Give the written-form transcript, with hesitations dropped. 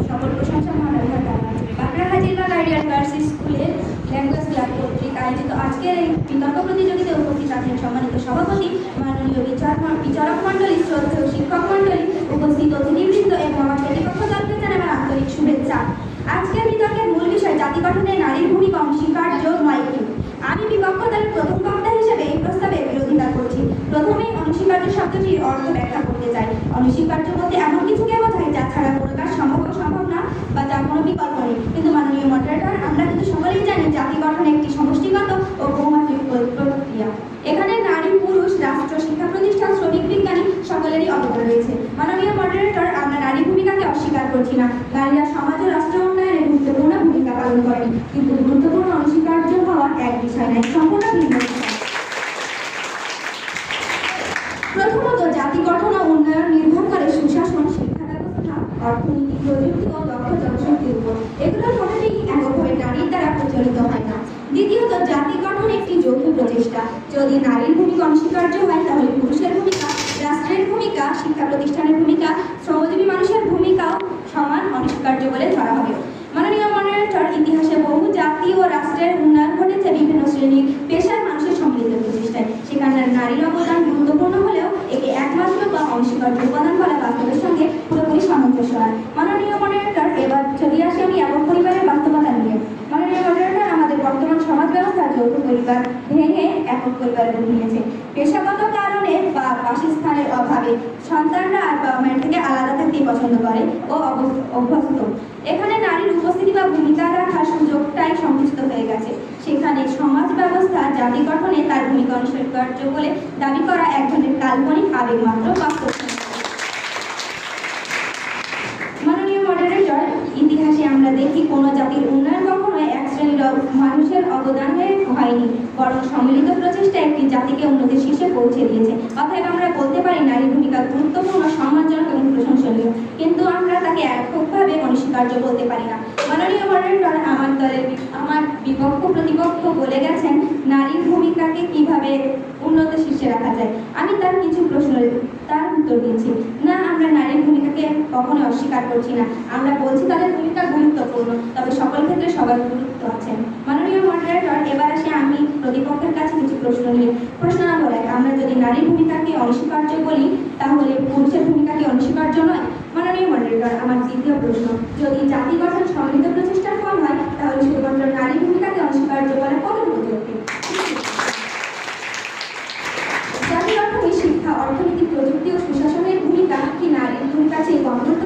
সকল প্রশংসা মহান আল্লাহ তাআলার। বাগড়াহাট জেলা গাইডিয়ান গার্লস স্কুলে ল্যাঙ্গুয়েজ ক্লাব কর্তৃক আয়োজিত আজকের এই বিতর্ক প্রতিযোগিতায় উপস্থিত আছেন সম্মানিত সভাপতি, মাননীয় বিচারক মণ্ডলী, শ্রদ্ধেয় শিক্ষক মণ্ডলী, উপস্থিত অতিথিবৃন্দ এবং আমার প্রতিপক্ষ দলকে জানাই আমার আন্তরিক শুভেচ্ছা। আজকের বিতর্কের মূল বিষয় জাতি গঠনে নারীর ভূমিকা অনস্বীকার্য নয় কি। আমি বিপক্ষ দলের প্রথম বক্তা হিসেবে এই প্রস্তাবে বিরোধিতা করছি। প্রথমেই অনস্বীকার্য শব্দটির অর্থ ব্যাখ্যা করতে চাই। অনস্বীকার্য বলতে এমন কিছুকে বোঝায় যা ছাড়া কোনো কাজ সম্ভব না বা যার কোনো বিকল্প নেই। কিন্তু মাননীয় মডারেটর, আমরা কিন্তু সকলেই জানি জাতি গঠন একটি সমষ্টিগত ও বহুমাত্রিক প্রক্রিয়া। এখানে নারী, পুরুষ, রাষ্ট্র, শিক্ষা প্রতিষ্ঠান, শ্রমিক, বিজ্ঞানী সকলেরই অবদান রয়েছে। মাননীয় মডারেটর, আমরা নারী ভূমিকাকে অস্বীকার করছি না। নারীরা সমাজ ও রাষ্ট্র উন্নয়নে গুরুত্বপূর্ণ ভূমিকা পালন করেন, কিন্তু গুরুত্বপূর্ণ অনস্বীকার্য হওয়া এক বিষয় নয়, সম্পূর্ণ ভিন্ন বিষয়। প্রথমত, জাতি গঠন ও উন্নয়ন নির্ভর করে সুশাসন, শিক্ষা ব্যবস্থা, অর্থনীতি, প্রযুক্তি ও দক্ষ জনশক্তির উপর। এগুলোর কোনোটিই এককভাবে নারীর দ্বারা প্রচলিত হয় না। দ্বিতীয়ত, জাতি গঠন একটি যৌথ প্রচেষ্টা। যদি নারীর ভূমিকা অনস্বীকার্য হয়, তাহলে পুরুষের ভূমিকা, রাষ্ট্রের ভূমিকা, শিক্ষা প্রতিষ্ঠানের ভূমিকা, শ্রমজীবী মানুষের ভূমিকাও সমান অনস্বীকার্য বলে ধরা হবে। মাননীয় মডারেটর, ইতিহাসে বহু জাতি ও রাষ্ট্রের উন্নয়ন ঘটেছে বিভিন্ন শ্রেণীর পেশার মানুষের সম্মিলিত প্রচেষ্টায়। সেখানে নারীর অবদান গুরুত্বপূর্ণ হলেও একে একমাত্র বা অনস্বীকার্য উপাদান বলা বাস্তবের সঙ্গে পুরোপুরি সামঞ্জস্য হয়। মাননীয় মডারেটর, এবার চলে আসি আমি একক পরিবারের বাস্তবতা নিয়ে। মাননীয় মডারেটর, আমাদের বর্তমান সমাজ ব্যবস্থা যৌথ পরিবার ভেঙে একক পরিবার গড়ে নিয়েছে। পেশাগত কারণে বা বাসস্থানের অভাবে সন্তানরা আর বাবা মায়ের থেকে আলাদা থাকতেই পছন্দ করে ও অভ্যস্ত। এখানে নারীর উপস্থিতি বা ভূমিকা রাখার সুযোগটাই সংকুচিত হয়ে গেছে। সেখানে সমাজ ব্যবস্থা জাতি গঠনে তার ভূমিকা অনস্বীকার্য বলে দাবি করা এক ধরনের কাল্পনিক আবেগ মাত্র, বাস্তব। মাননীয় মডারেটর, ইতিহাসে আমরা দেখি কোনো জাতির উন্নয়ন কখনো এক শ্রেণীর মানুষের অবদানে হয়নি, বরং সম্মিলিত প্রচেষ্টা একটি জাতিকে উন্নতির শীর্ষে পৌঁছে দিয়েছে। অতএব আমরা বলতে পারি নারীর ভূমিকা গুরুত্বপূর্ণ, সম্মানজনক এবং প্রশংসনীয়, কিন্তু আমরা তাকে এককভাবে অনস্বীকার্য বলতে পারি না। মাননীয় মডারেটর, আমার বিপক্ষ প্রতিপক্ষ বলে গেছেন নারীর ভূমিকাকে কিভাবে উন্নত শীর্ষে রাখা যায়। আমি তার কিছু প্রশ্নের উত্তর দিয়েছি। না, আমরা নারীর ভূমিকাকে কখনো অস্বীকার করছি না। আমরা বলছি তাদের ভূমিকা গুরুত্বপূর্ণ, তবে সকল ক্ষেত্রে সবার গুরুত্ব আছে। মাননীয় মডারেটর, এবার আসে আমি প্রতিপক্ষের কাছে কিছু প্রশ্ন নিয়ে। প্রশ্ন নম্বর 1, আমরা যদি নারীর ভূমিকাকে অনস্বীকার্য বলি, তাহলে পুরুষের ভূমিকাকে অনস্বীকার্য নয়? মাননীয় মডারেটর, আমার দ্বিতীয় প্রশ্ন, যদি জাতি গঠন সম্মিলিত প্রচেষ্টার ফল হয়,